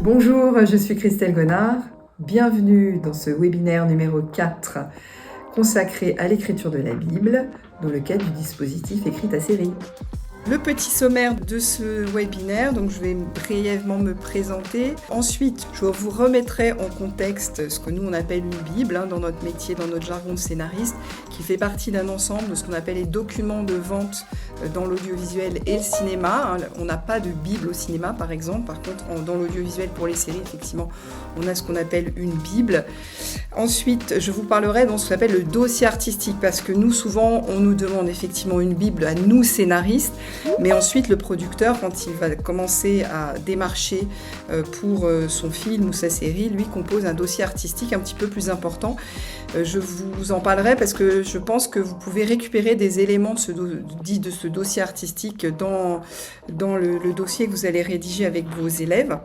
Bonjour, je suis Christelle Gonard. Bienvenue dans ce webinaire numéro 4 consacré à l'écriture de la Bible dans le cadre du dispositif Écris ta série. Le petit sommaire de ce webinaire, donc je vais brièvement me présenter. Ensuite, je vous remettrai en contexte ce que nous on appelle une Bible dans notre métier, dans notre jargon de scénariste, qui fait partie d'un ensemble de ce qu'on appelle les documents de vente dans l'audiovisuel et le cinéma. On n'a pas de Bible au cinéma par exemple, par contre dans l'audiovisuel pour les séries, effectivement, on a ce qu'on appelle une Bible. Ensuite, je vous parlerai dans ce qu'on appelle le dossier artistique, parce que nous, souvent, on nous demande effectivement une Bible à nous scénaristes, mais ensuite le producteur, quand il va commencer à démarcher pour son film ou sa série, lui compose un dossier artistique un petit peu plus important. Je vous en parlerai parce que je pense que vous pouvez récupérer des éléments dits de ce dossier artistique dans le dossier que vous allez rédiger avec vos élèves.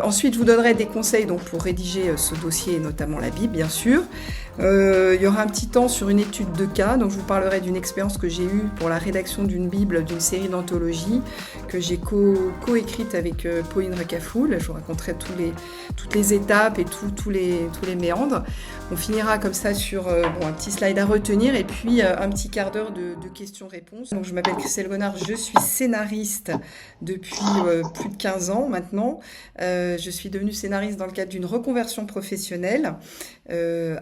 Ensuite, je vous donnerai des conseils donc, pour rédiger ce dossier, et notamment la Bible, bien sûr. Il y aura un petit temps sur une étude de cas, donc je vous parlerai d'une expérience que j'ai eue pour la rédaction d'une Bible, d'une série d'anthologies que j'ai co-écrite avec Pauline Recafoul. Je vous raconterai toutes les étapes et tous les méandres. On finira comme ça sur un petit slide à retenir et puis un petit quart d'heure de questions-réponses. Donc, je m'appelle Christelle Gonard, je suis scénariste depuis plus de 15 ans maintenant. Je suis devenue scénariste dans le cadre d'une reconversion professionnelle.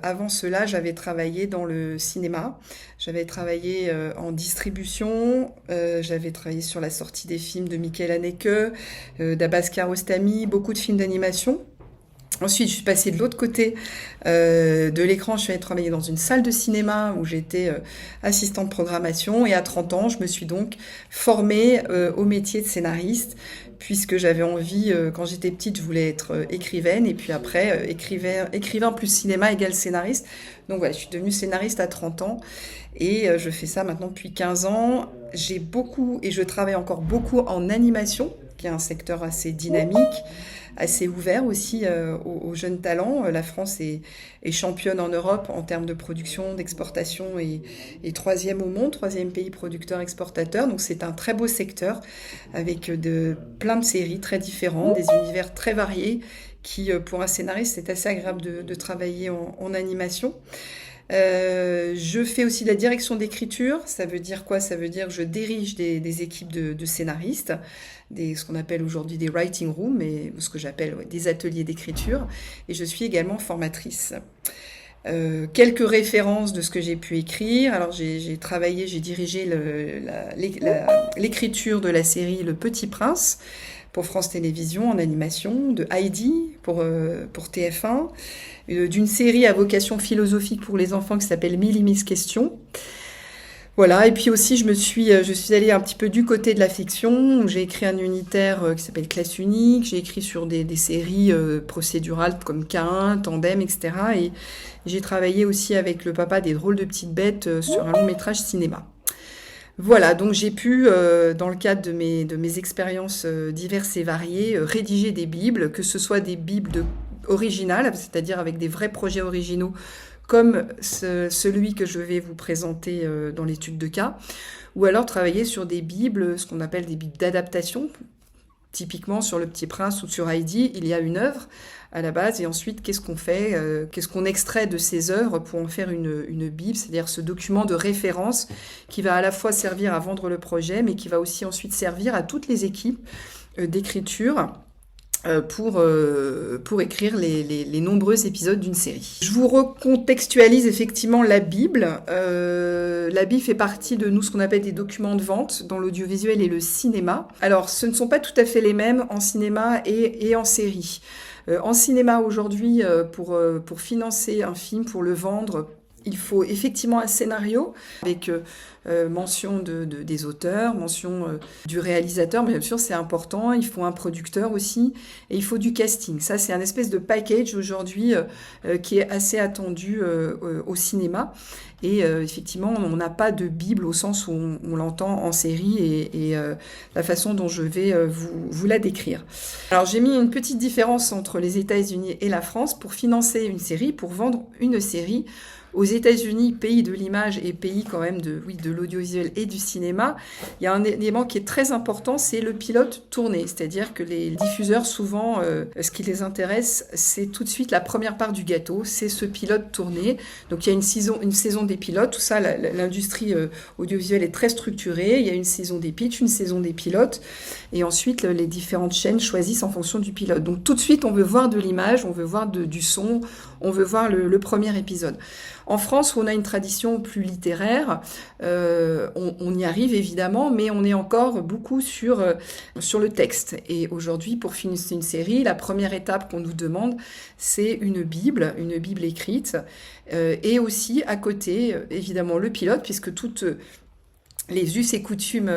Avant cela, j'avais travaillé dans le cinéma, j'avais travaillé en distribution, j'avais travaillé sur la sortie des films de Michael Haneke, d'Abbas Kiarostami, beaucoup de films d'animation. Ensuite, je suis passée de l'autre côté de l'écran, je suis allée travailler dans une salle de cinéma où j'étais assistante de programmation, et à 30 ans, je me suis donc formée au métier de scénariste, puisque j'avais envie, quand j'étais petite, je voulais être écrivaine, et puis après, écrivain plus cinéma égale scénariste. Donc voilà, je suis devenue scénariste à 30 ans, et je fais ça maintenant depuis 15 ans. Je travaille encore beaucoup en animation, qui est un secteur assez dynamique, assez ouvert aussi aux jeunes talents. La France est championne en Europe en termes de production, d'exportation et troisième au monde, troisième pays producteur-exportateur. Donc c'est un très beau secteur avec plein de séries très différentes, des univers très variés qui, pour un scénariste, c'est assez agréable de travailler en animation. Je fais aussi de la direction d'écriture. Ça veut dire quoi? Ça veut dire que je dirige des équipes de scénaristes, ce qu'on appelle aujourd'hui des writing rooms, mais ce que j'appelle des ateliers d'écriture. Et je suis également formatrice. Quelques références de ce que j'ai pu écrire. Alors j'ai dirigé l'écriture de la série Le Petit Prince pour France Télévisions en animation, de Heidi pour TF1, d'une série à vocation philosophique pour les enfants qui s'appelle Mille et Mille Questions. Voilà, et puis aussi je suis allée un petit peu du côté de la fiction, où j'ai écrit un unitaire qui s'appelle Classe Unique, j'ai écrit sur des séries procédurales comme K1, Tandem, etc. Et j'ai travaillé aussi avec le papa des drôles de petites bêtes sur un long métrage cinéma. Voilà, donc j'ai pu, dans le cadre de mes expériences diverses et variées, rédiger des bibles, que ce soit des bibles originales, c'est-à-dire avec des vrais projets originaux, comme celui que je vais vous présenter dans l'étude de cas, ou alors travailler sur des bibles, ce qu'on appelle des bibles d'adaptation. Typiquement, sur Le Petit Prince ou sur Heidi, il y a une œuvre à la base, et ensuite, qu'est-ce qu'on fait, qu'est-ce qu'on extrait de ces œuvres pour en faire une Bible, c'est-à-dire ce document de référence qui va à la fois servir à vendre le projet, mais qui va aussi ensuite servir à toutes les équipes d'écriture pour écrire les nombreux épisodes d'une série. Je vous recontextualise effectivement la Bible. La Bible fait partie de ce qu'on appelle des documents de vente dans l'audiovisuel et le cinéma. Alors, ce ne sont pas tout à fait les mêmes en cinéma et en série. En cinéma, aujourd'hui, pour financer un film, pour le vendre, il faut effectivement un scénario avec mention des auteurs, mention du réalisateur, mais bien sûr c'est important, il faut un producteur aussi, et il faut du casting. Ça c'est un espèce de package aujourd'hui qui est assez attendu au cinéma. Et effectivement, on n'a pas de Bible au sens où on l'entend en série et la façon dont je vais vous la décrire. Alors j'ai mis une petite différence entre les États-Unis et la France. Pour financer une série, pour vendre une série, aux États-Unis, pays de l'image et pays quand même de l'audiovisuel et du cinéma, il y a un élément qui est très important, c'est le pilote tourné. C'est-à-dire que les diffuseurs, souvent, ce qui les intéresse, c'est tout de suite la première part du gâteau, c'est ce pilote tourné. Donc il y a une saison des pilotes, tout ça, l'industrie audiovisuelle est très structurée. Il y a une saison des pitchs, une saison des pilotes, et ensuite les différentes chaînes choisissent en fonction du pilote. Donc tout de suite, on veut voir de l'image, on veut voir du son, on veut voir le premier épisode. En France, où on a une tradition plus littéraire, on y arrive évidemment, mais on est encore beaucoup sur le texte. Et aujourd'hui, pour finir une série, la première étape qu'on nous demande, c'est une Bible écrite, et aussi à côté, évidemment, le pilote, puisque toutes les us et coutumes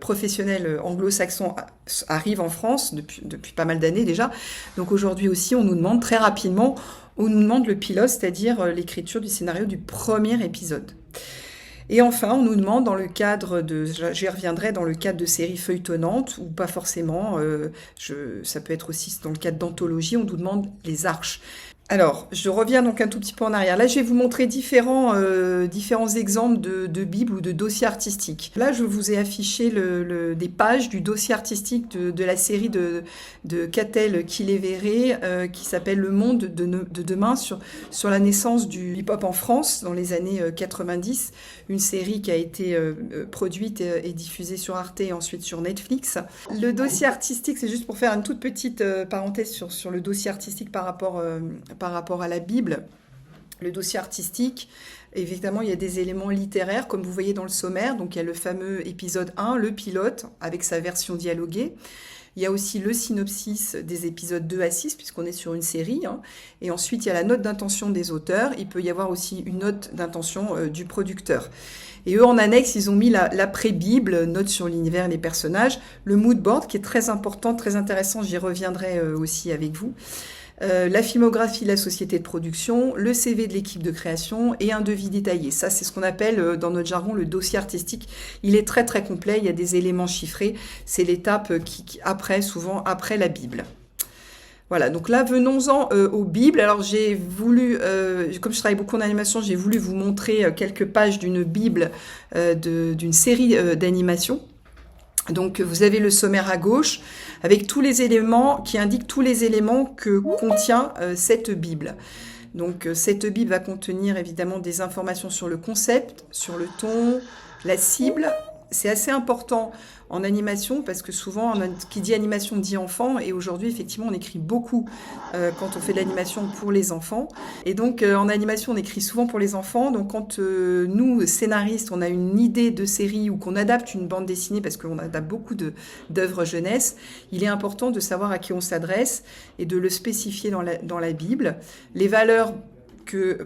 professionnels anglo-saxons arrivent en France depuis pas mal d'années déjà. Donc aujourd'hui aussi, on nous demande très rapidement, on nous demande le pilote, c'est-à-dire l'écriture du scénario du premier épisode. Et enfin, on nous demande dans le cadre j'y reviendrai, dans le cadre de séries feuilletonnantes, ou pas forcément, ça peut être aussi dans le cadre d'anthologie, on nous demande les arches. Alors, je reviens donc un tout petit peu en arrière. Là, je vais vous montrer différents exemples de bibles ou de dossiers artistiques. Là, je vous ai affiché des pages du dossier artistique de la série de Catel Quillet-Verret qui s'appelle Le Monde de demain sur la naissance du hip-hop en France dans les années 90. Une série qui a été produite et diffusée sur Arte et ensuite sur Netflix. Le dossier artistique, c'est juste pour faire une toute petite parenthèse sur le dossier artistique par rapport à la Bible. Le dossier artistique, évidemment, il y a des éléments littéraires, comme vous voyez dans le sommaire. Donc, il y a le fameux épisode 1, le pilote, avec sa version dialoguée. Il y a aussi le synopsis des épisodes 2 à 6, puisqu'on est sur une série. Et ensuite, il y a la note d'intention des auteurs. Il peut y avoir aussi une note d'intention du producteur. Et eux, en annexe, ils ont mis l'après-Bible, note sur l'univers et les personnages, le mood board, qui est très important, très intéressant, j'y reviendrai aussi avec vous. La filmographie de la société de production, le CV de l'équipe de création et un devis détaillé. Ça, c'est ce qu'on appelle dans notre jargon le dossier artistique. Il est très très complet, il y a des éléments chiffrés. C'est l'étape souvent après la Bible. Voilà, donc là, venons-en aux Bibles. Alors, j'ai voulu, comme je travaille beaucoup en animation, j'ai voulu vous montrer quelques pages d'une Bible, d'une série d'animation. Donc, vous avez le sommaire à gauche, avec tous les éléments, qui indiquent tous les éléments que contient cette Bible. Donc, cette Bible va contenir évidemment des informations sur le concept, sur le ton, la cible. C'est assez important en animation parce que souvent, qui dit animation dit enfant, et aujourd'hui, effectivement, on écrit beaucoup quand on fait de l'animation pour les enfants. Et donc, en animation, on écrit souvent pour les enfants. Donc, quand nous, scénaristes, on a une idée de série ou qu'on adapte une bande dessinée, parce qu'on adapte beaucoup d'œuvres jeunesse, il est important de savoir à qui on s'adresse et de le spécifier dans la Bible. Les valeurs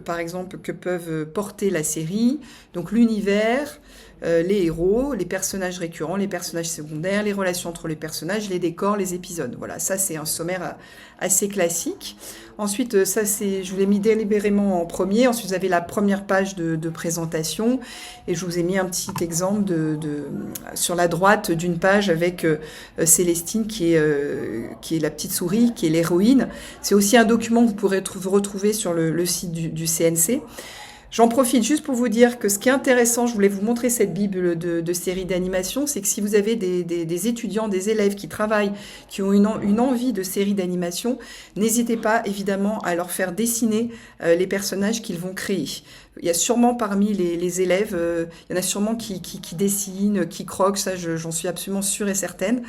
par exemple, que peuvent porter la série, donc l'univers, les héros, les personnages récurrents, les personnages secondaires, les relations entre les personnages, les décors, les épisodes. Voilà, ça c'est un sommaire assez classique. Ensuite, je vous l'ai mis délibérément en premier. Ensuite, vous avez la première page de présentation et je vous ai mis un petit exemple sur la droite d'une page avec Célestine qui est la petite souris, qui est l'héroïne. C'est aussi un document que vous pourrez retrouver sur le site du CNC. J'en profite juste pour vous dire que ce qui est intéressant, je voulais vous montrer cette Bible de série d'animation, c'est que si vous avez des étudiants, des élèves qui travaillent, qui ont une envie de série d'animation, n'hésitez pas évidemment à leur faire dessiner les personnages qu'ils vont créer. Il y a sûrement parmi les élèves, il y en a sûrement qui dessinent, qui croquent, ça j'en suis absolument sûre et certaine.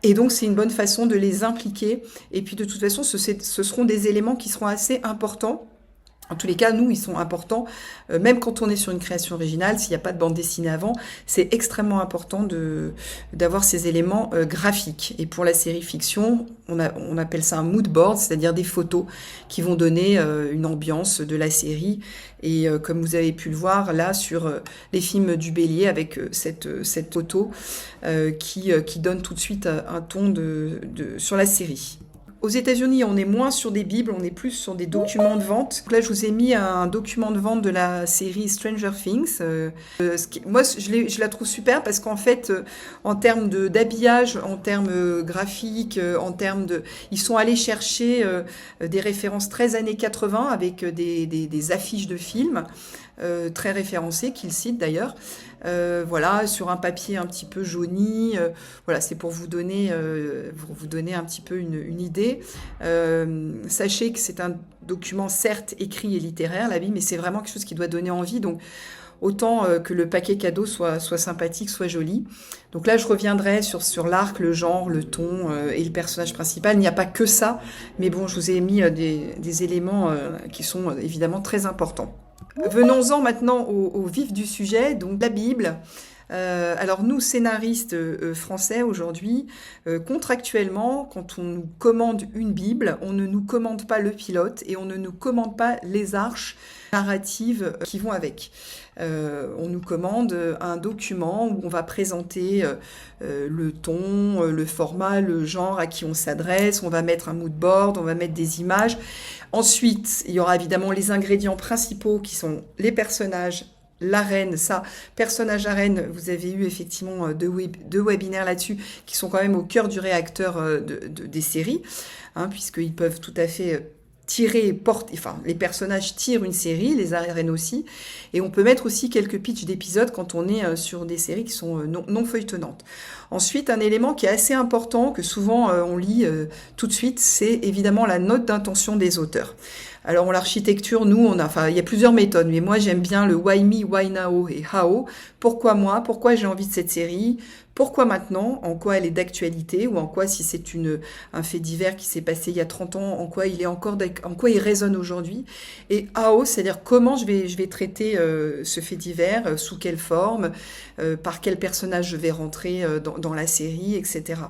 Et donc, c'est une bonne façon de les impliquer. Et puis, de toute façon, ce seront des éléments qui seront assez importants. En tous les cas, nous, ils sont importants, même quand on est sur une création originale, s'il n'y a pas de bande dessinée avant, c'est extrêmement important d'avoir ces éléments graphiques. Et pour la série fiction, on appelle ça un mood board, c'est-à-dire des photos qui vont donner une ambiance de la série. Et comme vous avez pu le voir là sur les films du Bélier, avec cette photo qui donne tout de suite un ton sur la série. Aux États-Unis, on est moins sur des bibles, on est plus sur des documents de vente. Donc là, je vous ai mis un document de vente de la série Stranger Things. Moi, je la trouve super parce qu'en fait, en termes d'habillage, en termes graphiques, ils sont allés chercher des références très années 80 avec des affiches de films très référencées qu'ils citent d'ailleurs. Voilà, sur un papier un petit peu jauni. Voilà, c'est pour vous donner un petit peu une idée. Sachez que c'est un document certes écrit et littéraire, la Bible, mais c'est vraiment quelque chose qui doit donner envie. Donc, autant que le paquet cadeau soit sympathique, soit joli. Donc là, je reviendrai sur l'arc, le genre, le ton et le personnage principal. Il n'y a pas que ça, mais bon, je vous ai mis des éléments qui sont évidemment très importants. Venons-en maintenant au vif du sujet, donc la Bible. Alors nous, scénaristes français aujourd'hui, contractuellement, quand on nous commande une Bible, on ne nous commande pas le pilote et on ne nous commande pas les arches narratives qui vont avec. On nous commande un document où on va présenter le ton, le format, le genre à qui on s'adresse, on va mettre un mood board, on va mettre des images. Ensuite, il y aura évidemment les ingrédients principaux qui sont les personnages, l'arène, ça, personnage arène, vous avez eu effectivement deux webinaires là-dessus qui sont quand même au cœur du réacteur des séries, hein, puisqu'ils peuvent tout à fait les personnages tirent une série, les arènes aussi, et on peut mettre aussi quelques pitchs d'épisodes quand on est sur des séries qui sont non feuilletonnantes. Ensuite, un élément qui est assez important, que souvent on lit tout de suite, c'est évidemment la note d'intention des auteurs. Alors, en l'architecture, il y a plusieurs méthodes, mais moi, j'aime bien le why me, why now et how. Pourquoi moi? Pourquoi j'ai envie de cette série? Pourquoi maintenant? En quoi elle est d'actualité? Ou en quoi, si c'est un fait divers qui s'est passé il y a 30 ans, en quoi il résonne aujourd'hui? Et how, c'est-à-dire comment je vais traiter ce fait divers, sous quelle forme, par quel personnage je vais rentrer dans la série, etc.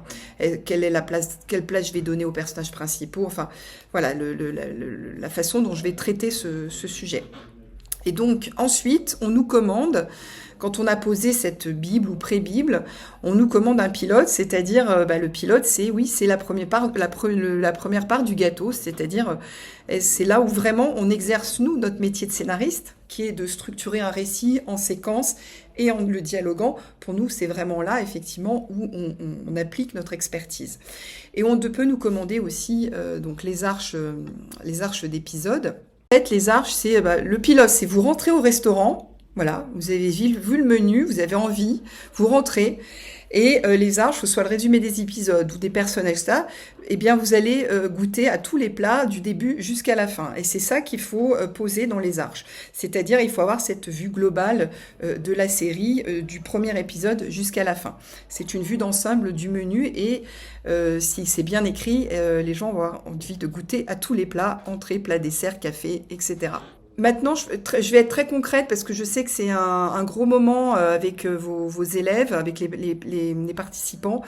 Quelle place je vais donner aux personnages principaux? Enfin, voilà, la façon dont je vais traiter ce sujet. Et donc, ensuite, on nous commande, quand on a posé cette Bible ou pré-Bible, on nous commande un pilote, c'est-à-dire, le pilote, c'est la première part du gâteau, c'est-à-dire, c'est là où vraiment on exerce, nous, notre métier de scénariste, qui est de structurer un récit en séquence et en le dialoguant. Pour nous, c'est vraiment là, effectivement, où on applique notre expertise. Et on peut nous commander aussi donc les arches d'épisodes. En fait, les arches, c'est le pilote, c'est vous rentrez au restaurant, voilà, vous avez vu le menu, vous avez envie, vous rentrez, et les arches, soit le résumé des épisodes ou des personnages, ça, eh bien, vous allez goûter à tous les plats du début jusqu'à la fin. Et c'est ça qu'il faut poser dans les arches. C'est-à-dire, il faut avoir cette vue globale de la série, du premier épisode jusqu'à la fin. C'est une vue d'ensemble du menu et si c'est bien écrit, les gens vont avoir envie de goûter à tous les plats, entrée, plat, dessert, café, etc. Maintenant, je vais être très concrète parce que je sais que c'est un gros moment avec vos élèves, avec les participants,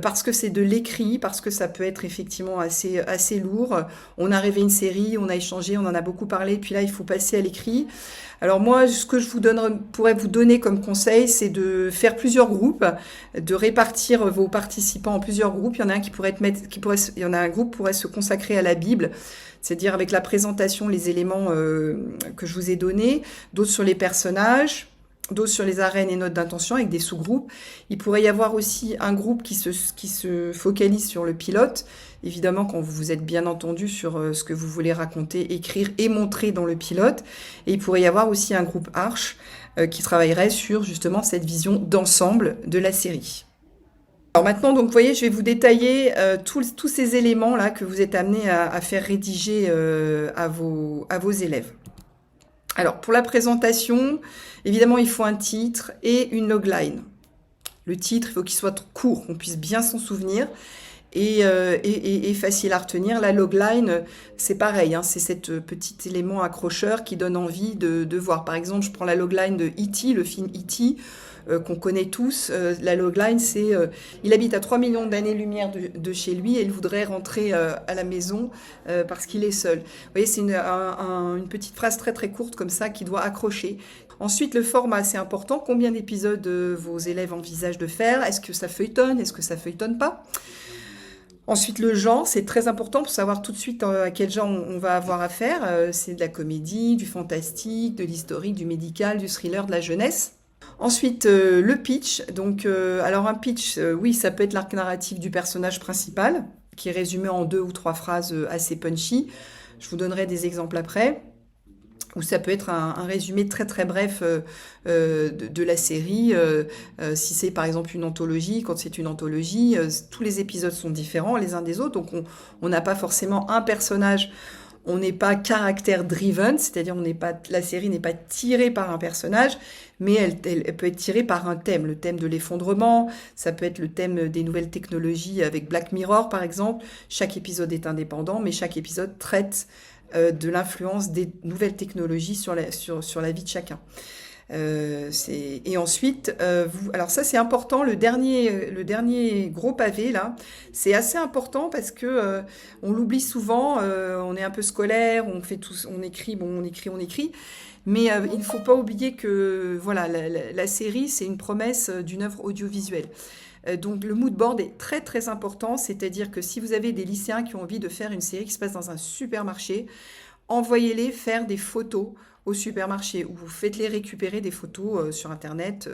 parce que c'est de l'écrit, parce que ça peut être effectivement assez lourd. On a rêvé une série, on a échangé, on en a beaucoup parlé, puis là, il faut passer à l'écrit. Alors moi, ce que je pourrais vous donner comme conseil, c'est de faire plusieurs groupes, de répartir vos participants en plusieurs groupes. Il y en a un un groupe pourrait se consacrer à la Bible, c'est-à-dire avec la présentation, les éléments que je vous ai donnés, d'autres sur les personnages, d'autres sur les arènes et notes d'intention avec des sous-groupes. Il pourrait y avoir aussi un groupe qui se focalise sur le pilote, évidemment quand vous êtes bien entendu sur ce que vous voulez raconter, écrire et montrer dans le pilote. Et il pourrait y avoir aussi un groupe arche qui travaillerait sur justement cette vision d'ensemble de la série. Alors maintenant, donc, vous voyez, je vais vous détailler tous ces éléments-là que vous êtes amenés à faire rédiger à vos élèves. Alors, pour la présentation, évidemment, il faut un titre et une logline. Le titre, il faut qu'il soit court, qu'on puisse bien s'en souvenir et facile à retenir. La logline, c'est pareil, hein, c'est cet petit élément accrocheur qui donne envie de voir. Par exemple, je prends la logline de E.T., le film E.T., qu'on connaît tous. La logline, c'est il habite à 3 millions d'années-lumière de chez lui et il voudrait rentrer à la maison parce qu'il est seul. Vous voyez, c'est une petite phrase très très courte comme ça qui doit accrocher. Ensuite, le format, c'est important. Combien d'épisodes vos élèves envisagent de faire? Est-ce que ça feuilletonne? Est-ce que ça feuilletonne pas? Ensuite, le genre, c'est très important pour savoir tout de suite à quel genre on va avoir affaire. C'est de la comédie, du fantastique, de l'historique, du médical, du thriller, de la jeunesse. Ensuite, le pitch. Donc, alors un pitch, oui, ça peut être l'arc narratif du personnage principal, qui est résumé en 2 ou 3 phrases assez punchy. Je vous donnerai des exemples après. Ou ça peut être un résumé très très bref de la série. Si c'est par exemple une anthologie, quand c'est une anthologie, tous les épisodes sont différents les uns des autres, donc on n'a pas forcément un personnage. On n'est pas caractère driven, c'est-à-dire la série n'est pas tirée par un personnage, mais elle peut être tirée par un thème. Le thème de l'effondrement, ça peut être le thème des nouvelles technologies avec Black Mirror par exemple. Chaque épisode est indépendant, mais chaque épisode traite de l'influence des nouvelles technologies sur la vie de chacun. Et ensuite, alors ça c'est important, le dernier gros pavé là, c'est assez important parce que on l'oublie souvent, on est un peu scolaire, on écrit, mais il ne faut pas oublier que voilà, la série c'est une promesse d'une œuvre audiovisuelle. Donc le mood board est très très important, c'est-à-dire que si vous avez des lycéens qui ont envie de faire une série qui se passe dans un supermarché, envoyez-les faire des photos au supermarché ou vous faites-les récupérer des photos sur Internet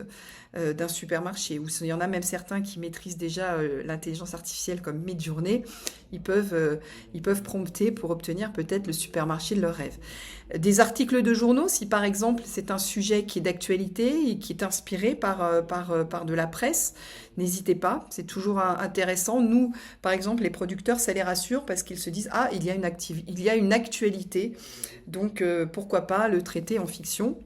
d'un supermarché. Ou il y en a même certains qui maîtrisent déjà l'intelligence artificielle comme Midjourney. Ils peuvent prompter pour obtenir peut-être le supermarché de leur rêve. Des articles de journaux, si par exemple c'est un sujet qui est d'actualité et qui est inspiré par de la presse, n'hésitez pas, c'est toujours intéressant. Nous, par exemple, les producteurs, ça les rassure parce qu'ils se disent « Ah, il y a une actualité, donc pourquoi pas le traiter en fiction ?»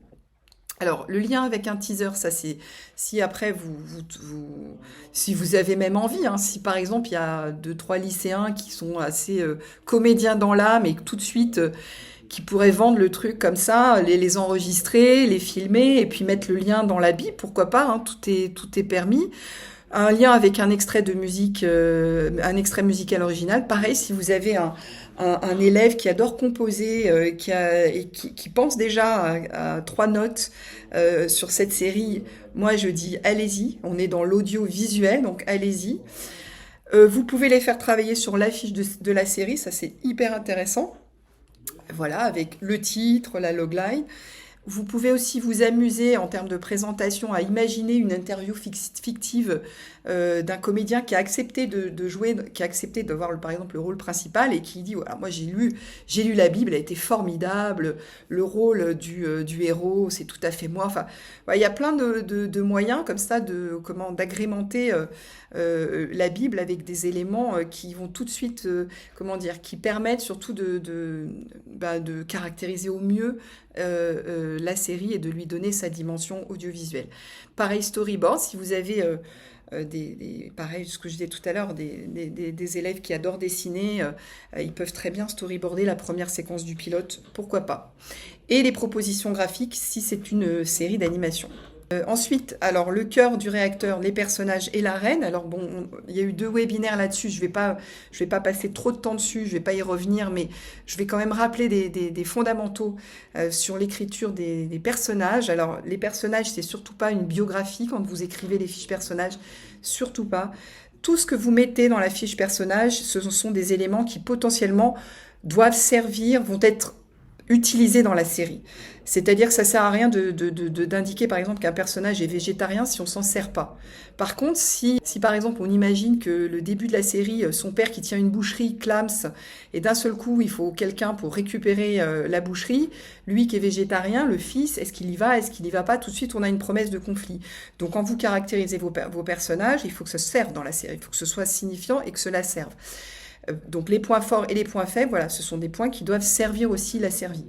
Alors, le lien avec un teaser, ça c'est si après si vous avez même envie, hein, si par exemple il y a 2, 3 lycéens qui sont assez comédiens dans l'âme et que tout de suite qui pourraient vendre le truc comme ça, les enregistrer, les filmer et puis mettre le lien dans la Bible, pourquoi pas, hein, tout est permis. Un lien avec un extrait de musique, un extrait musical original. Pareil, si vous avez un élève qui adore composer, qui pense déjà à 3 notes sur cette série, moi je dis allez-y, on est dans l'audiovisuel, donc allez-y. Vous pouvez les faire travailler sur l'affiche de la série, ça c'est hyper intéressant. Voilà, avec le titre, la logline. Vous pouvez aussi vous amuser en termes de présentation à imaginer une interview fictive d'un comédien qui a accepté de jouer, qui a accepté d'avoir par exemple le rôle principal et qui dit voilà, moi j'ai lu la Bible, elle a été formidable, le rôle du héros c'est tout à fait moi. Enfin, il y a plein de moyens comme ça d'agrémenter la Bible avec des éléments qui vont tout de suite qui permettent surtout de caractériser au mieux la série et de lui donner sa dimension audiovisuelle. Pareil, storyboard, si vous avez pareil, ce que je disais tout à l'heure, des élèves qui adorent dessiner, ils peuvent très bien storyboarder la première séquence du pilote, pourquoi pas. Et les propositions graphiques si c'est une série d'animation. Ensuite, alors le cœur du réacteur, les personnages et l'arène. Alors bon, il y a eu 2 webinaires là-dessus. Je vais pas passer trop de temps dessus. Je vais pas y revenir, mais je vais quand même rappeler des fondamentaux sur l'écriture des personnages. Alors les personnages, c'est surtout pas une biographie quand vous écrivez les fiches personnages, surtout pas. Tout ce que vous mettez dans la fiche personnage, ce sont des éléments qui potentiellement doivent servir, vont être utilisés dans la série. C'est-à-dire que ça sert à rien d'indiquer par exemple qu'un personnage est végétarien si on s'en sert pas. Par contre, si par exemple on imagine que le début de la série, son père qui tient une boucherie clams et d'un seul coup il faut quelqu'un pour récupérer la boucherie, lui qui est végétarien, le fils, est-ce qu'il y va, est-ce qu'il y va pas, tout de suite on a une promesse de conflit. Donc quand vous caractérisez vos personnages, il faut que ça serve dans la série, il faut que ce soit signifiant et que cela serve. Donc les points forts et les points faibles, voilà, ce sont des points qui doivent servir aussi la série.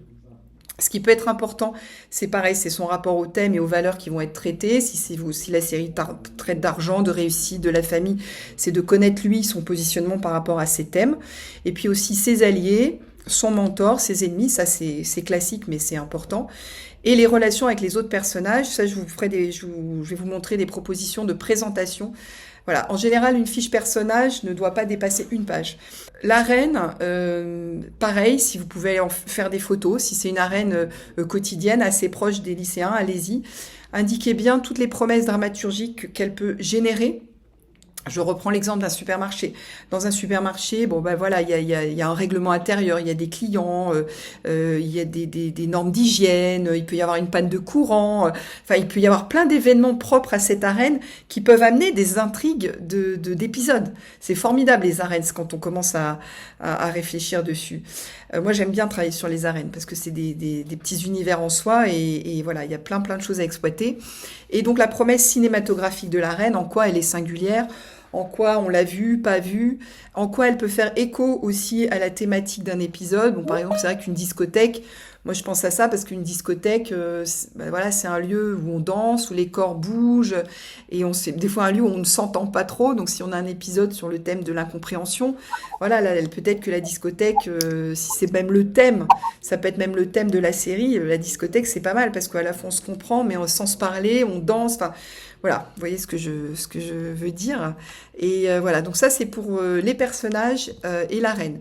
Ce qui peut être important, c'est pareil, c'est son rapport au thème et aux valeurs qui vont être traitées. Si la série traite d'argent, de réussite, de la famille, c'est de connaître lui, son positionnement par rapport à ces thèmes. Et puis aussi ses alliés, son mentor, ses ennemis, ça c'est classique mais c'est important. Et les relations avec les autres personnages, ça je vais vous montrer des propositions de présentation. Voilà, en général, une fiche personnage ne doit pas dépasser 1 page. L'arène, pareil, si vous pouvez en faire des photos, si c'est une arène quotidienne assez proche des lycéens, allez-y. Indiquez bien toutes les promesses dramaturgiques qu'elle peut générer. Je reprends l'exemple d'un supermarché. Dans un supermarché, bon ben voilà, il y a un règlement intérieur, il y a des clients, il y a des normes d'hygiène, il peut y avoir une panne de courant, enfin il peut y avoir plein d'événements propres à cette arène qui peuvent amener des intrigues d'épisodes. C'est formidable les arènes quand on commence à réfléchir dessus. Moi j'aime bien travailler sur les arènes parce que c'est des petits univers en soi et voilà, il y a plein de choses à exploiter. Et donc la promesse cinématographique de l'arène, en quoi elle est singulière, en quoi on l'a vue, pas vue, en quoi elle peut faire écho aussi à la thématique d'un épisode. Bon, par exemple, c'est vrai qu'une discothèque, moi je pense à ça parce qu'une discothèque, voilà, c'est un lieu où on danse, où les corps bougent, et c'est des fois un lieu où on ne s'entend pas trop. Donc si on a un épisode sur le thème de l'incompréhension, voilà, là, peut-être que la discothèque, si c'est même le thème, ça peut être même le thème de la série, la discothèque c'est pas mal parce qu'à la fois on se comprend, mais sans se parler, on danse, enfin... Voilà, vous voyez ce que je veux dire. Et voilà, donc ça c'est pour les personnages et la reine.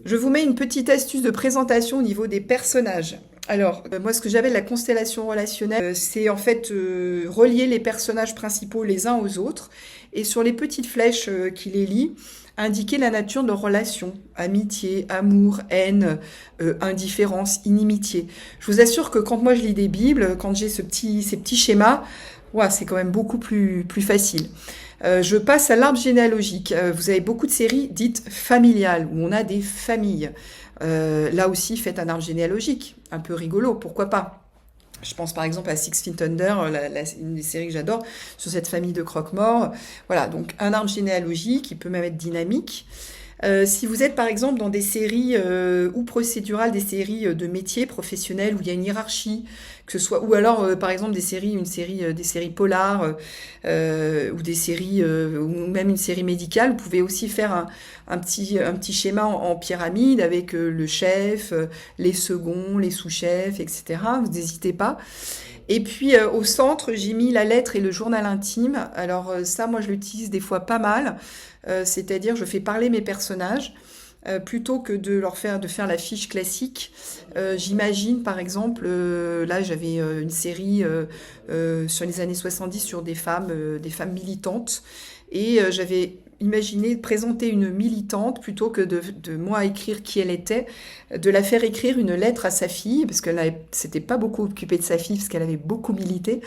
Je vous mets une petite astuce de présentation au niveau des personnages. Alors, moi ce que j'appelle la constellation relationnelle, c'est en fait relier les personnages principaux les uns aux autres. Et sur les petites flèches qui les lient, indiquer la nature de leurs relations, amitié, amour, haine, indifférence, inimitié. Je vous assure que quand moi je lis des Bibles, quand j'ai ces petits schémas, ouais, c'est quand même beaucoup plus facile. Je passe à l'arbre généalogique. Vous avez beaucoup de séries dites familiales, où on a des familles. Là aussi, faites un arbre généalogique, un peu rigolo, pourquoi pas. Je pense par exemple à Six Feet Under, une des séries que j'adore, sur cette famille de croque-morts. Voilà, donc un arbre généalogique qui peut même être dynamique. Si vous êtes par exemple dans des séries ou procédurales, des séries de métiers professionnels où il y a une hiérarchie, que ce soit, ou alors par exemple des séries polars ou des séries ou même une série médicale, vous pouvez aussi faire un petit schéma en pyramide avec le chef, les seconds, les sous-chefs, etc. Vous n'hésitez pas. Et puis au centre, j'ai mis la lettre et le journal intime. Alors ça, moi, je l'utilise des fois pas mal. C'est-à-dire, je fais parler mes personnages plutôt que de faire la fiche classique. J'imagine, par exemple, là, j'avais une série sur les années 70 sur des femmes militantes. Et j'avais imaginé présenter une militante plutôt que de moi écrire qui elle était, de la faire écrire une lettre à sa fille, parce qu'elle s'était pas beaucoup occupée de sa fille, parce qu'elle avait beaucoup milité.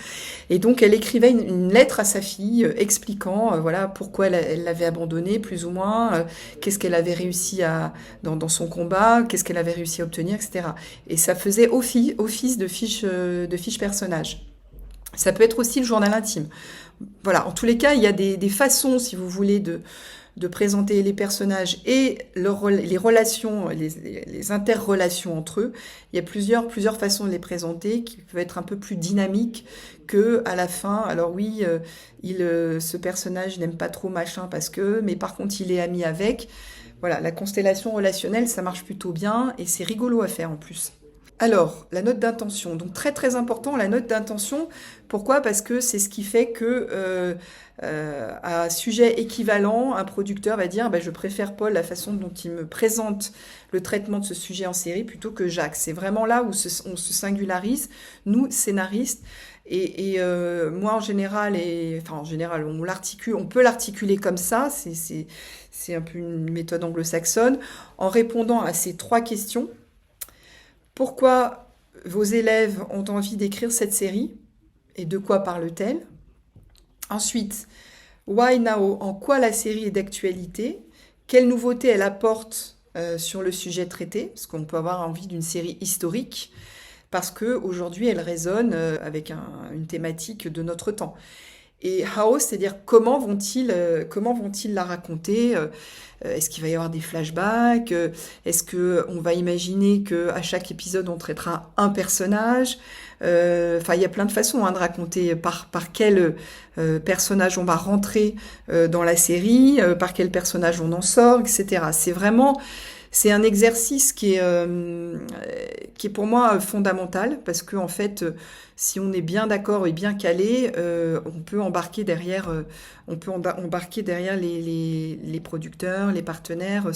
Et donc, elle écrivait une lettre à sa fille expliquant voilà, pourquoi elle l'avait abandonnée, plus ou moins, qu'est-ce qu'elle avait réussi dans son combat, qu'est-ce qu'elle avait réussi à obtenir, etc. Et ça faisait office de fiche personnage. Ça peut être aussi le journal intime. Voilà, en tous les cas, il y a des façons, si vous voulez, de présenter les personnages et les relations, les interrelations entre eux. Il y a plusieurs façons de les présenter qui peuvent être un peu plus dynamiques que à la fin. Alors oui, ce personnage n'aime pas trop machin mais par contre, il est ami avec. Voilà, la constellation relationnelle, ça marche plutôt bien et c'est rigolo à faire en plus. Alors, la note d'intention. Donc, très très important, la note d'intention. Pourquoi ? Parce que c'est ce qui fait que, à sujet équivalent, un producteur va dire je préfère Paul, la façon dont il me présente le traitement de ce sujet en série, plutôt que Jacques. C'est vraiment là où on se singularise, nous, scénaristes. Et moi, en général, on peut l'articuler comme ça. C'est un peu une méthode anglo-saxonne, en répondant à ces 3 questions. Pourquoi vos élèves ont envie d'écrire cette série et de quoi parle-t-elle? Ensuite, why now? En quoi la série est d'actualité? Quelle nouveauté elle apporte sur le sujet traité? Parce qu'on peut avoir envie d'une série historique parce qu'aujourd'hui elle résonne avec une thématique de notre temps. Et how, c'est-à-dire comment vont-ils la raconter? Est-ce qu'il va y avoir des flashbacks? Est-ce qu'on va imaginer qu'à chaque épisode, on traitera un personnage? Enfin, il y a plein de façons de raconter par quel personnage on va rentrer dans la série, par quel personnage on en sort, etc. C'est un exercice qui est pour moi fondamental parce que en fait, si on est bien d'accord et bien calé, on peut embarquer derrière, les producteurs, les partenaires.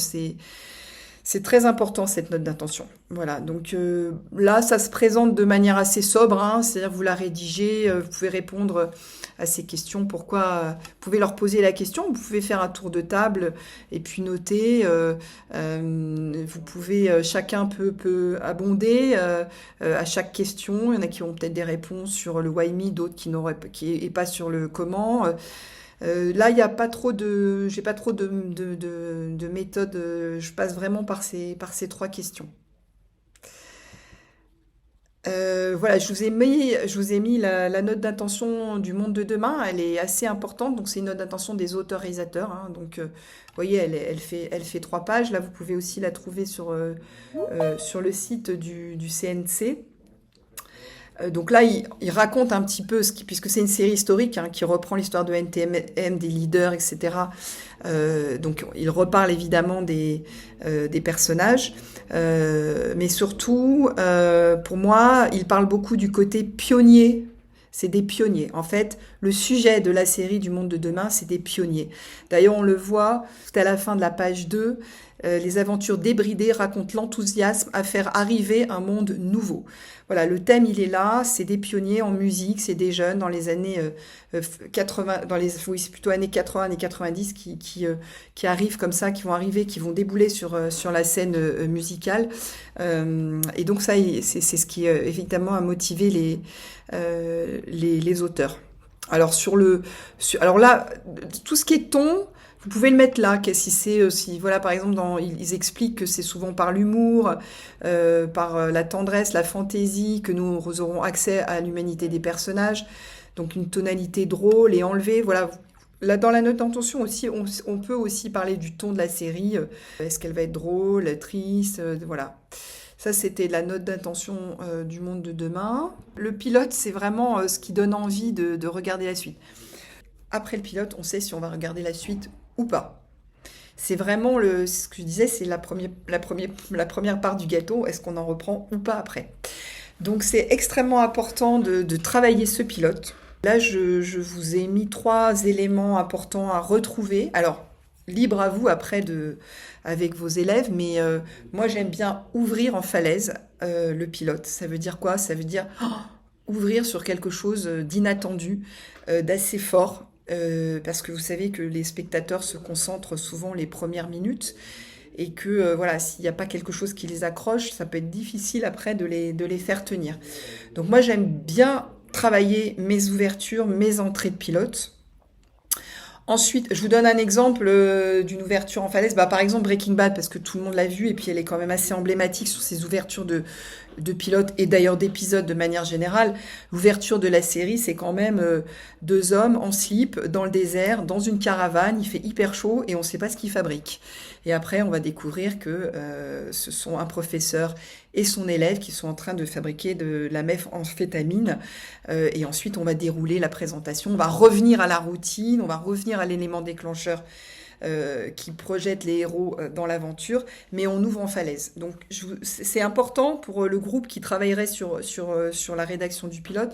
C'est très important cette note d'intention. Voilà, donc là, ça se présente de manière assez sobre, hein, c'est-à-dire vous la rédigez, vous pouvez répondre à ces questions, vous pouvez leur poser la question, vous pouvez faire un tour de table et puis noter, vous pouvez, chacun peut abonder à chaque question, il y en a qui ont peut-être des réponses sur le why me, d'autres qui pas sur le comment. Là, il y a pas trop j'ai pas trop de méthodes. Je passe vraiment par ces trois questions. Voilà, je vous ai mis la note d'intention du monde de demain. Elle est assez importante. Donc, c'est une note d'intention des auteurs-réalisateurs, hein. Donc, vous voyez, elle fait 3 pages. Là, vous pouvez aussi la trouver sur le site du CNC. Donc là, il raconte un petit peu, puisque c'est une série historique, hein, qui reprend l'histoire de NTM, des leaders, etc. Donc il reparle évidemment des personnages, mais surtout, pour moi, il parle beaucoup du côté pionnier. C'est des pionniers. En fait, le sujet de la série du monde de demain, c'est des pionniers. D'ailleurs, on le voit tout à la fin de la page 2, les aventures débridées racontent l'enthousiasme à faire arriver un monde nouveau. Voilà, le thème, il est là, c'est des pionniers en musique, c'est des jeunes dans les années 80, oui, c'est plutôt années 80, années 90 qui arrivent comme ça, qui vont débouler sur la scène musicale. Et donc ça, c'est ce qui évidemment a motivé les auteurs. Alors alors là, tout ce qui est ton, vous pouvez le mettre là, si voilà, par exemple, ils expliquent que c'est souvent par l'humour, par la tendresse, la fantaisie que nous aurons accès à l'humanité des personnages, donc une tonalité drôle et enlevée. Voilà, là dans la note d'intention aussi, on peut aussi parler du ton de la série. Est-ce qu'elle va être drôle, triste, voilà. Ça, c'était la note d'intention du monde de demain. Le pilote, c'est vraiment ce qui donne envie de regarder la suite. Après le pilote, on sait si on va regarder la suite ou pas. C'est vraiment ce que je disais, c'est la première part du gâteau. Est-ce qu'on en reprend ou pas après? Donc c'est extrêmement important de travailler ce pilote. Là, je vous ai mis 3 éléments importants à retrouver. Alors, libre à vous après avec vos élèves, mais moi j'aime bien ouvrir en falaise le pilote. Ça veut dire quoi? Ça veut dire ouvrir sur quelque chose d'inattendu, d'assez fort. Parce que vous savez que les spectateurs se concentrent souvent les premières minutes et que voilà, s'il n'y a pas quelque chose qui les accroche, ça peut être difficile après de les faire tenir. Donc moi j'aime bien travailler mes ouvertures, mes entrées de pilote. Ensuite, je vous donne un exemple d'une ouverture en falaise. Par exemple, Breaking Bad, parce que tout le monde l'a vu, et puis elle est quand même assez emblématique sur ces ouvertures de pilotes, et d'ailleurs d'épisodes de manière générale. L'ouverture de la série, c'est quand même 2 hommes en slip, dans le désert, dans une caravane, il fait hyper chaud, et on ne sait pas ce qu'ils fabriquent. Et après, on va découvrir que ce sont un professeur et son élève qui sont en train de fabriquer de la méthamphétamine. Et ensuite, on va dérouler la présentation. On va revenir à la routine, on va revenir à l'élément déclencheur qui projette les héros dans l'aventure, mais on ouvre en falaise. Donc, c'est important pour le groupe qui travaillerait sur la rédaction du pilote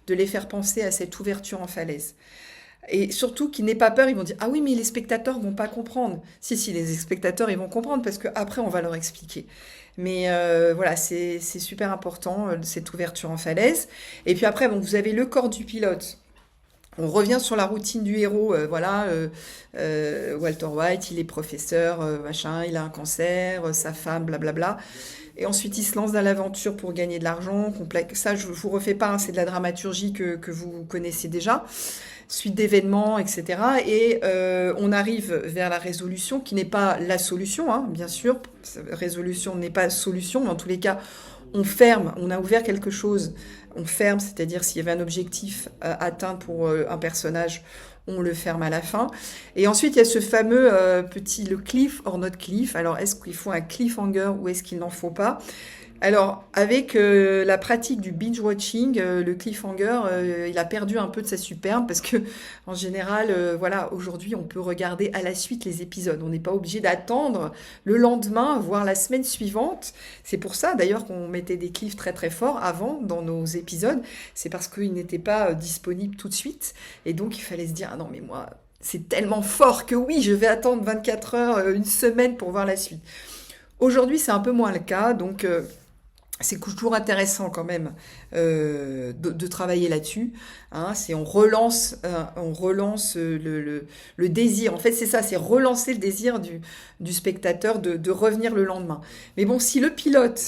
de les faire penser à cette ouverture en falaise. Et surtout qu'ils n'aient pas peur, ils vont dire « Ah oui, mais les spectateurs vont pas comprendre. » Si, les spectateurs, ils vont comprendre parce qu'après, on va leur expliquer. Mais voilà, c'est super important, cette ouverture en falaise. Et puis après, vous avez le corps du pilote. On revient sur la routine du héros. Walter White, il est professeur, machin, il a un cancer, sa femme, blablabla. Et ensuite, il se lance dans l'aventure pour gagner de l'argent. Ça, je vous refais pas, hein, c'est de la dramaturgie que vous connaissez déjà. Suite d'événements, etc. Et on arrive vers la résolution, qui n'est pas la solution, hein, bien sûr. Résolution n'est pas solution, mais en tous les cas, on ferme, on a ouvert quelque chose, on ferme, c'est-à-dire s'il y avait un objectif atteint pour un personnage, on le ferme à la fin. Et ensuite, il y a ce fameux le cliff or not cliff. Alors, est-ce qu'il faut un cliffhanger ou est-ce qu'il n'en faut pas ? Alors, avec la pratique du binge-watching, le cliffhanger, il a perdu un peu de sa superbe parce que, en général, voilà, aujourd'hui, on peut regarder à la suite les épisodes. On n'est pas obligé d'attendre le lendemain, voire la semaine suivante. C'est pour ça, d'ailleurs, qu'on mettait des cliffs très très forts avant dans nos épisodes. C'est parce qu'ils n'étaient pas disponibles tout de suite. Et donc, il fallait se dire, ah non, mais moi, c'est tellement fort que oui, je vais attendre 24 heures, une semaine pour voir la suite. Aujourd'hui, c'est un peu moins le cas, donc c'est toujours intéressant quand même de travailler là-dessus. Hein. On relance le désir. En fait, c'est ça, c'est relancer le désir du spectateur de revenir le lendemain. Mais bon, si le pilote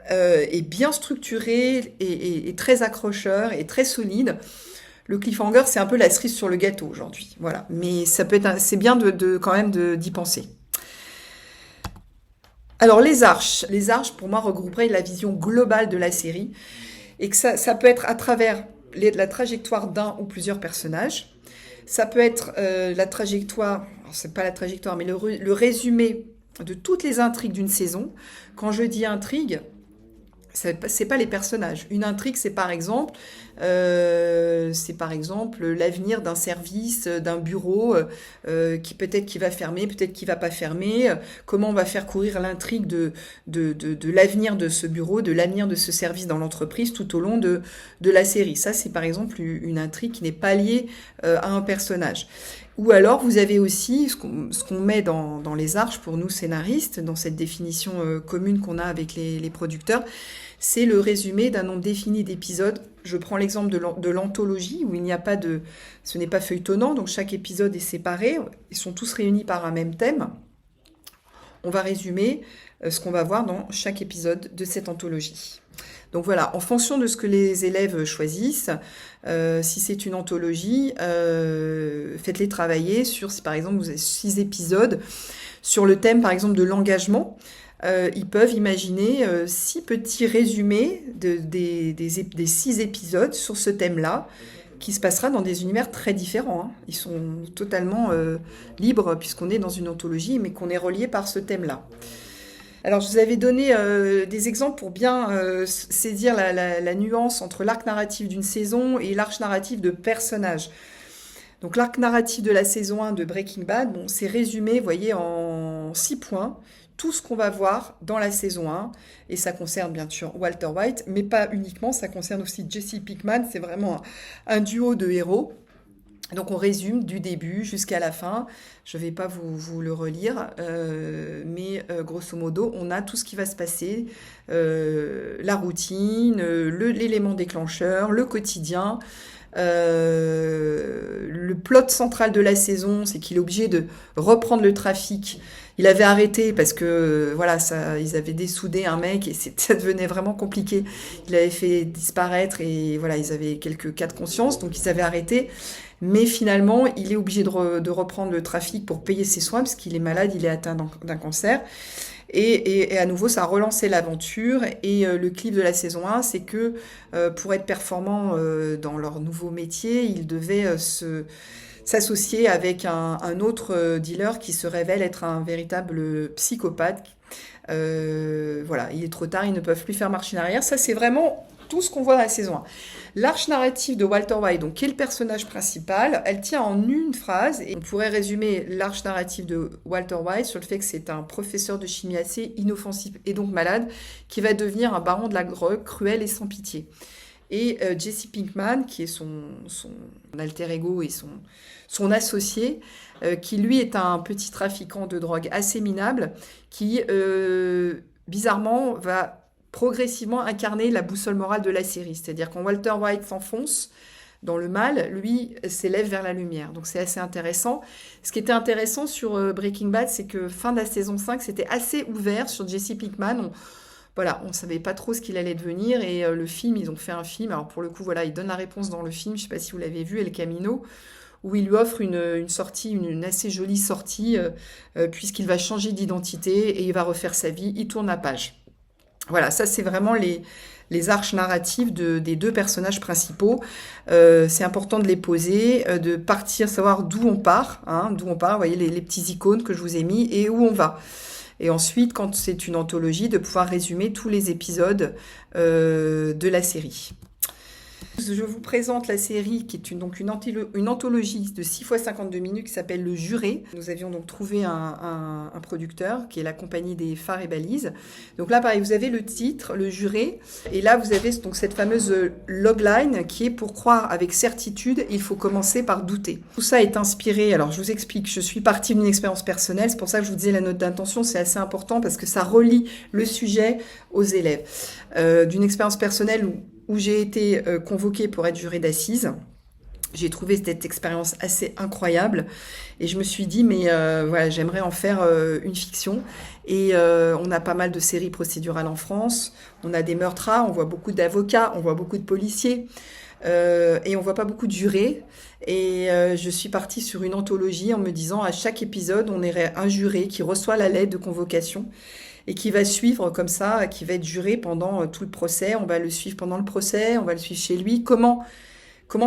est bien structuré et très accrocheur et très solide, le cliffhanger, c'est un peu la cerise sur le gâteau aujourd'hui. Voilà. Mais c'est bien quand même d'y penser. Alors les arches pour moi regrouperaient la vision globale de la série et que ça peut être à travers la trajectoire d'un ou plusieurs personnages. Ça peut être la trajectoire, alors c'est pas la trajectoire, mais le résumé de toutes les intrigues d'une saison. Quand je dis intrigue, c'est pas les personnages. Une intrigue, c'est par exemple l'avenir d'un service, d'un bureau qui peut-être qui va fermer, peut-être qui va pas fermer. Comment on va faire courir l'intrigue de l'avenir de ce bureau, de l'avenir de ce service dans l'entreprise tout au long de la série. Ça, c'est par exemple une intrigue qui n'est pas liée à un personnage. Ou alors, vous avez aussi ce qu'on met dans les arches pour nous scénaristes, dans cette définition commune qu'on a avec les producteurs, c'est le résumé d'un nombre défini d'épisodes. Je prends l'exemple de l'anthologie, où ce n'est pas feuilletonnant, donc chaque épisode est séparé, ils sont tous réunis par un même thème. On va résumer ce qu'on va voir dans chaque épisode de cette anthologie. Donc voilà, en fonction de ce que les élèves choisissent, si c'est une anthologie, faites-les travailler sur, si par exemple vous avez 6 épisodes, sur le thème par exemple de l'engagement, ils peuvent imaginer 6 petits résumés des 6 épisodes sur ce thème-là, qui se passera dans des univers très différents. Hein. Ils sont totalement libres, puisqu'on est dans une anthologie, mais qu'on est relié par ce thème-là. Alors, je vous avais donné des exemples pour bien saisir la nuance entre l'arc narratif d'une saison et l'arc narratif de personnages. Donc, l'arc narratif de la saison 1 de Breaking Bad, c'est résumé, vous voyez, en 6 points. Tout ce qu'on va voir dans la saison 1, et ça concerne bien sûr Walter White, mais pas uniquement, ça concerne aussi Jesse Pinkman, c'est vraiment un duo de héros. Donc on résume du début jusqu'à la fin, je ne vais pas vous le relire, mais grosso modo, on a tout ce qui va se passer, la routine, l'élément déclencheur, le quotidien. Le plot central de la saison, c'est qu'il est obligé de reprendre le trafic. Il avait arrêté parce que ils avaient dessoudé un mec et ça devenait vraiment compliqué. Il avait fait disparaître et voilà, ils avaient quelques cas de conscience, donc ils avaient arrêté. Mais finalement, il est obligé de reprendre le trafic pour payer ses soins parce qu'il est malade, il est atteint d'un cancer. Et à nouveau, ça a relancé l'aventure. Et le clip de la saison 1, c'est que pour être performants dans leur nouveau métier, ils devaient s'associer avec un autre dealer qui se révèle être un véritable psychopathe. Il est trop tard, ils ne peuvent plus faire marche en arrière. Ça, c'est vraiment tout ce qu'on voit dans la saison 1. L'arche narrative de Walter White, donc, qui est le personnage principal, elle tient en une phrase. Et on pourrait résumer l'arche narrative de Walter White sur le fait que c'est un professeur de chimie assez inoffensif et donc malade qui va devenir un baron de la drogue cruel et sans pitié. Et Jesse Pinkman, qui est son alter ego et son associé, qui lui est un petit trafiquant de drogue assez minable, qui bizarrement va progressivement incarner la boussole morale de la série. C'est-à-dire quand Walter White s'enfonce dans le mal, lui s'élève vers la lumière. Donc c'est assez intéressant. Ce qui était intéressant sur Breaking Bad, c'est que fin de la saison 5, c'était assez ouvert sur Jesse Pinkman. On ne savait pas trop ce qu'il allait devenir. Et le film, ils ont fait un film. Alors pour le coup, ils donnent la réponse dans le film. Je ne sais pas si vous l'avez vu, El Camino, où il lui offre une sortie, une assez jolie sortie, puisqu'il va changer d'identité et il va refaire sa vie. Il tourne la page. Voilà, ça c'est vraiment les arches narratives des 2 personnages principaux. C'est important de les poser, de partir, savoir d'où on part, vous voyez les petits icônes que je vous ai mis et où on va. Et ensuite, quand c'est une anthologie, de pouvoir résumer tous les épisodes de la série. Je vous présente la série qui est une anthologie de 6 fois 52 minutes qui s'appelle Le Juré. Nous avions donc trouvé un producteur qui est la compagnie des phares et balises. Donc là, pareil, vous avez le titre, Le Juré. Et là, vous avez donc cette fameuse logline qui est pour croire avec certitude, il faut commencer par douter. Tout ça est inspiré, alors je vous explique, je suis partie d'une expérience personnelle, c'est pour ça que je vous disais la note d'intention, c'est assez important parce que ça relie le sujet aux élèves. D'une expérience personnelle où j'ai été convoquée pour être jurée d'assises. J'ai trouvé cette expérience assez incroyable et je me suis dit mais voilà, j'aimerais en faire une fiction. Et on a pas mal de séries procédurales en France, on a des meurtres, on voit beaucoup d'avocats, on voit beaucoup de policiers et on voit pas beaucoup de jurés. Et je suis partie sur une anthologie en me disant à chaque épisode on aurait un juré qui reçoit la lettre de convocation et qui va suivre comme ça, qui va être juré pendant tout le procès. On va le suivre pendant le procès, on va le suivre chez lui. Comment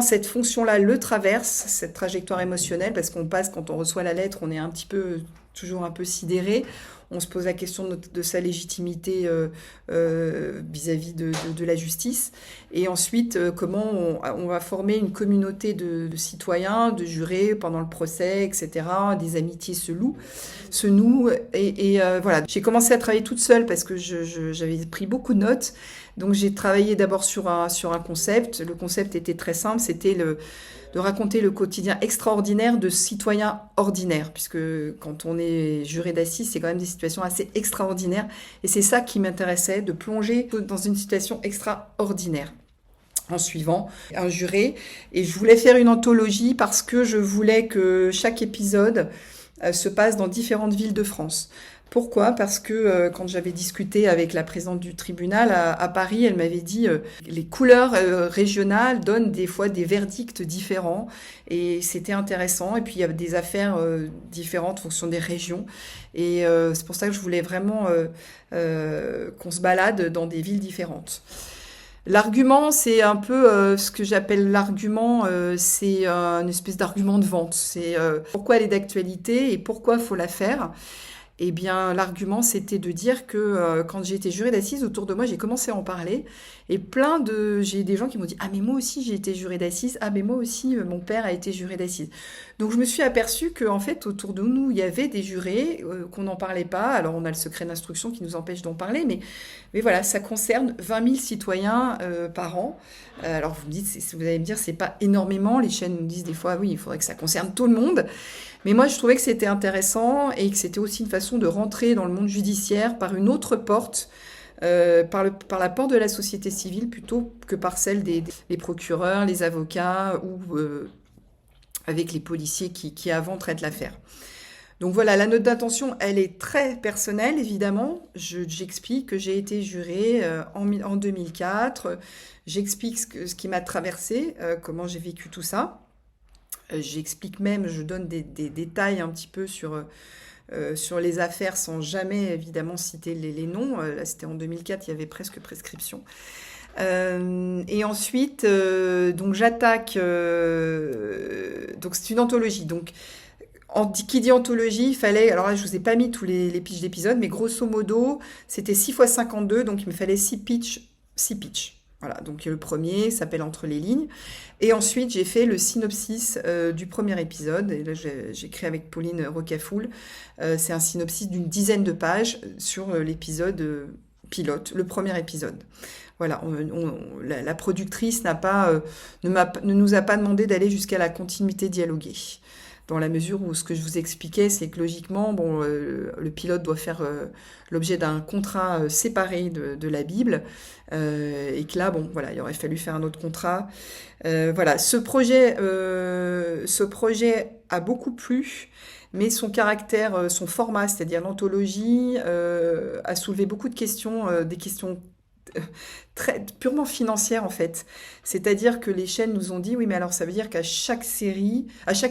cette fonction-là le traverse, cette trajectoire émotionnelle, parce qu'on passe, quand on reçoit la lettre, on est toujours un peu sidéré. On se pose la question de sa légitimité vis-à-vis de la justice. Et ensuite, comment on va former une communauté de citoyens, de jurés pendant le procès, etc. Des amitiés se nouent. Et voilà, j'ai commencé à travailler toute seule parce que j'avais pris beaucoup de notes. Donc j'ai travaillé d'abord sur un concept. Le concept était très simple, c'était de raconter le quotidien extraordinaire de citoyens ordinaires, puisque quand on est juré d'assises, c'est quand même des situations assez extraordinaires. Et c'est ça qui m'intéressait, de plonger dans une situation extraordinaire en suivant un juré. Et je voulais faire une anthologie parce que je voulais que chaque épisode se passe dans différentes villes de France. Pourquoi ? Parce que quand j'avais discuté avec la présidente du tribunal à Paris, elle m'avait dit les couleurs régionales donnent des fois des verdicts différents et c'était intéressant. Et puis il y avait des affaires différentes en fonction des régions. Et c'est pour ça que je voulais vraiment qu'on se balade dans des villes différentes. L'argument, c'est un peu ce que j'appelle l'argument, c'est une espèce d'argument de vente. C'est pourquoi elle est d'actualité et pourquoi il faut la faire. Eh bien, l'argument, c'était de dire que quand j'ai été jurée d'assises, autour de moi, j'ai commencé à en parler. Et j'ai des gens qui m'ont dit « Ah, mais moi aussi, j'ai été jurée d'assises. Ah, mais moi aussi, mon père a été juré d'assises. » Donc, je me suis aperçue qu'en fait, autour de nous, il y avait des jurés, qu'on n'en parlait pas. Alors, on a le secret d'instruction qui nous empêche d'en parler. Mais voilà, ça concerne 20 000 citoyens par an. Alors, vous allez me dire, c'est pas énormément. Les chaînes nous disent des fois, oui, il faudrait que ça concerne tout le monde. Mais moi, je trouvais que c'était intéressant et que c'était aussi une façon de rentrer dans le monde judiciaire par une autre porte, par la porte de la société civile plutôt que par celle des procureurs, les avocats ou avec les policiers qui avant traitent l'affaire. Donc voilà, la note d'intention, elle est très personnelle, évidemment. J'explique que j'ai été jurée en 2004. J'explique ce qui m'a traversé, comment j'ai vécu tout ça. J'explique même, je donne des détails un petit peu sur les affaires sans jamais évidemment citer les noms. Là, c'était en 2004, il y avait presque prescription. Et ensuite, donc j'attaque. Donc c'est une anthologie. Donc qui dit anthologie, il fallait. Alors là, je vous ai pas mis tous les pitchs d'épisodes, mais grosso modo, c'était 6 x 52, donc il me fallait 6 pitchs. Voilà, donc le premier s'appelle Entre les lignes. Et ensuite, j'ai fait le synopsis du premier épisode. Et là, j'ai créé avec Pauline Rocafoul. C'est un synopsis d'une dizaine de pages sur l'épisode pilote, le premier épisode. Voilà, la productrice ne nous a pas demandé d'aller jusqu'à la continuité dialoguée. Dans la mesure où ce que je vous expliquais, c'est que logiquement, le pilote doit faire l'objet d'un contrat séparé de la Bible, et que là, voilà, il aurait fallu faire un autre contrat. Voilà, ce projet a beaucoup plu, mais son caractère, son format, c'est-à-dire l'anthologie, a soulevé beaucoup de questions, des questions très purement financière en fait. C'est-à-dire que les chaînes nous ont dit oui mais alors ça veut dire qu'à chaque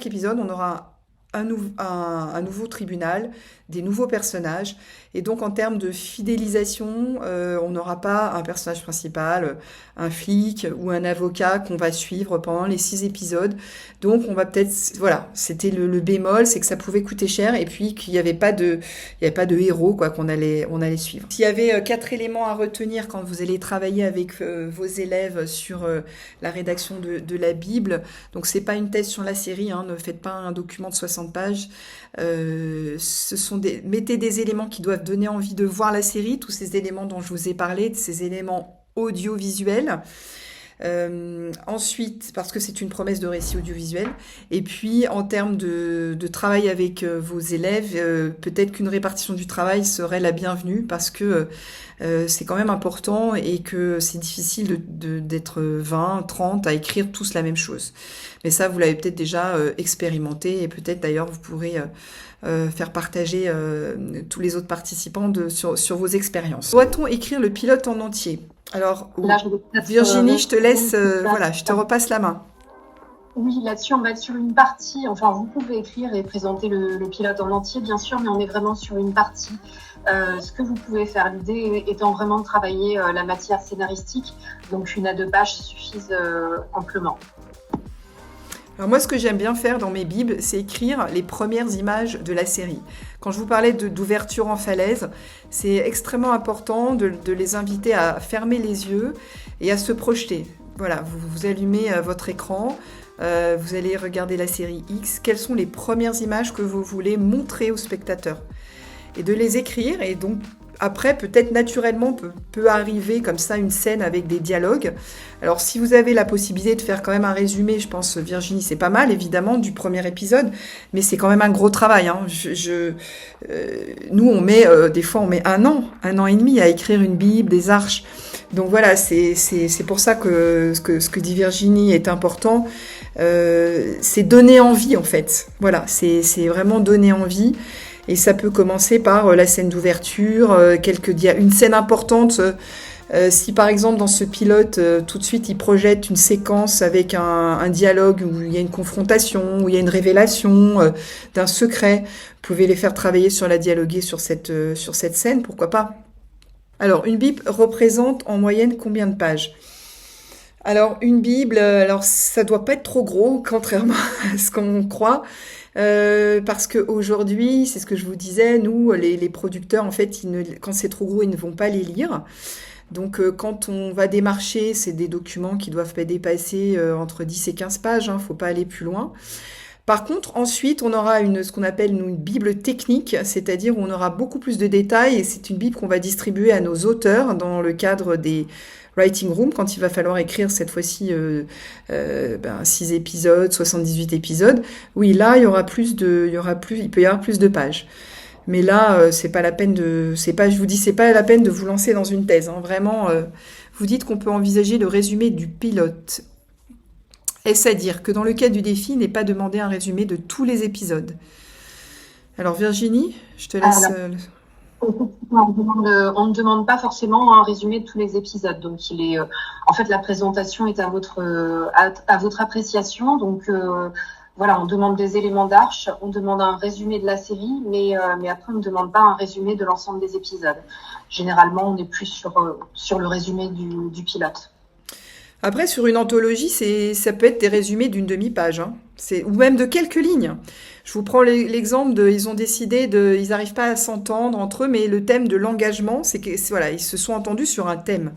épisode on aura un nouveau tribunal, des nouveaux personnages. Et donc, en termes de fidélisation, on n'aura pas un personnage principal, un flic ou un avocat qu'on va suivre pendant les 6 épisodes. Donc, on va peut-être... Voilà, c'était le bémol, c'est que ça pouvait coûter cher et puis qu'il n'y avait pas de héros quoi, on allait suivre. S'il y avait 4 éléments à retenir quand vous allez travailler avec vos élèves sur la rédaction de la Bible, donc c'est pas une thèse sur la série, hein, ne faites pas un document de 60 pages. Mettez des éléments qui doivent donner envie de voir la série, tous ces éléments dont je vous ai parlé, ces éléments audiovisuels. Ensuite, parce que c'est une promesse de récit audiovisuel, et puis en termes de travail avec vos élèves, peut-être qu'une répartition du travail serait la bienvenue, parce que c'est quand même important et que c'est difficile d'être 20, 30 à écrire tous la même chose. Mais ça, vous l'avez peut-être déjà expérimenté, et peut-être d'ailleurs vous pourrez faire partager tous les autres participants sur vos expériences. Doit-on écrire le pilote en entier ? Alors, Là, Virginie, je te laisse, voilà, je te repasse la main. Oui, là-dessus, on va être sur une partie. Enfin, vous pouvez écrire et présenter le pilote en entier, bien sûr, mais on est vraiment sur une partie. Ce que vous pouvez faire, l'idée étant vraiment de travailler la matière scénaristique, donc 1 à 2 pages suffisent amplement. Alors moi, ce que j'aime bien faire dans mes bibles, c'est écrire les premières images de la série. Quand je vous parlais d'ouverture en falaise, c'est extrêmement important de les inviter à fermer les yeux et à se projeter. Voilà, vous allumez votre écran, vous allez regarder la série X. Quelles sont les premières images que vous voulez montrer aux spectateurs ? Et de les écrire, et donc après, peut-être naturellement peut arriver comme ça une scène avec des dialogues. Alors, si vous avez la possibilité de faire quand même un résumé, je pense, Virginie, c'est pas mal, évidemment, du premier épisode, mais c'est quand même un gros travail. Hein. Nous, on met, des fois, on met 1 an et demi à écrire une Bible, des arches. Donc voilà, c'est pour ça que ce que dit Virginie est important. C'est donner envie, en fait. Voilà, c'est vraiment donner envie. Et ça peut commencer par la scène d'ouverture, une scène importante. Si par exemple dans ce pilote, tout de suite il projette une séquence avec un dialogue où il y a une confrontation, où il y a une révélation d'un secret, vous pouvez les faire travailler sur la dialoguer sur cette scène, pourquoi pas. Alors une Bible représente en moyenne combien de pages ? Alors une Bible, ça doit pas être trop gros, contrairement à ce qu'on croit. Parce que aujourd'hui, c'est ce que je vous disais, nous, les producteurs, en fait, quand c'est trop gros, ils ne vont pas les lire. Donc, quand on va démarcher, c'est des documents qui doivent pas dépasser entre 10 et 15 pages, hein, faut pas aller plus loin. Par contre, ensuite, on aura ce qu'on appelle une Bible technique, c'est-à-dire où on aura beaucoup plus de détails, et c'est une Bible qu'on va distribuer à nos auteurs dans le cadre des Writing Room, quand il va falloir écrire cette fois-ci 6 épisodes, 78 épisodes. Oui, là, il peut y avoir plus de pages. Mais là, c'est pas la peine c'est pas la peine de vous lancer dans une thèse. Hein. Vraiment, vous dites qu'on peut envisager le résumé du pilote. Est-ce à dire que dans le cas du défi, il n'est pas demandé un résumé de tous les épisodes ? Alors Virginie, je te laisse... On ne demande pas forcément un résumé de tous les épisodes. Donc, en fait, la présentation est à votre appréciation. Donc, voilà, on demande des éléments d'arche, on demande un résumé de la série, mais après, on ne demande pas un résumé de l'ensemble des épisodes. Généralement, on est plus sur le résumé du pilote. Après, sur une anthologie, ça peut être des résumés d'une demi-page, hein. Ou même de quelques lignes. Je vous prends l'exemple ils ont décidé ils n'arrivent pas à s'entendre entre eux, mais le thème de l'engagement, voilà, ils se sont entendus sur un thème.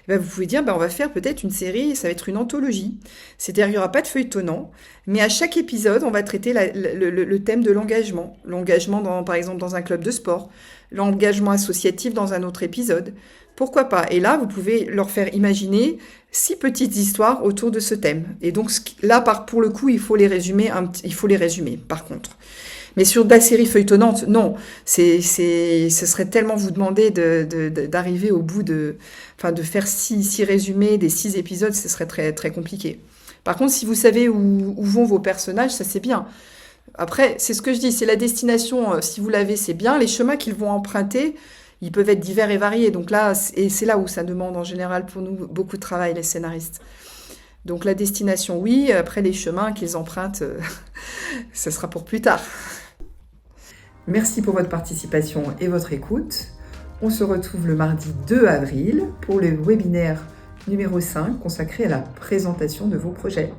Ben, vous pouvez dire, on va faire peut-être une série, ça va être une anthologie. C'est-à-dire, il n'y aura pas de feuilletonnant, mais à chaque épisode, on va traiter le thème de l'engagement. L'engagement, par exemple, dans un club de sport. L'engagement associatif dans un autre épisode. Pourquoi pas ? Et là, vous pouvez leur faire imaginer 6 petites histoires autour de ce thème. Et donc là, pour le coup, il faut les résumer, par contre. Mais sur de la série feuilletonnante, non. Ce serait tellement vous demander d'arriver au bout de faire 6 résumés des 6 épisodes, ce serait très, très compliqué. Par contre, si vous savez où vont vos personnages, ça c'est bien. Après, c'est ce que je dis, c'est la destination, si vous l'avez, c'est bien. Les chemins qu'ils vont emprunter, ils peuvent être divers et variés. Donc là, et c'est là où ça demande en général pour nous beaucoup de travail, les scénaristes. Donc la destination, oui, après les chemins qu'ils empruntent, ce sera pour plus tard. Merci pour votre participation et votre écoute. On se retrouve le mardi 2 avril pour le webinaire numéro 5 consacré à la présentation de vos projets.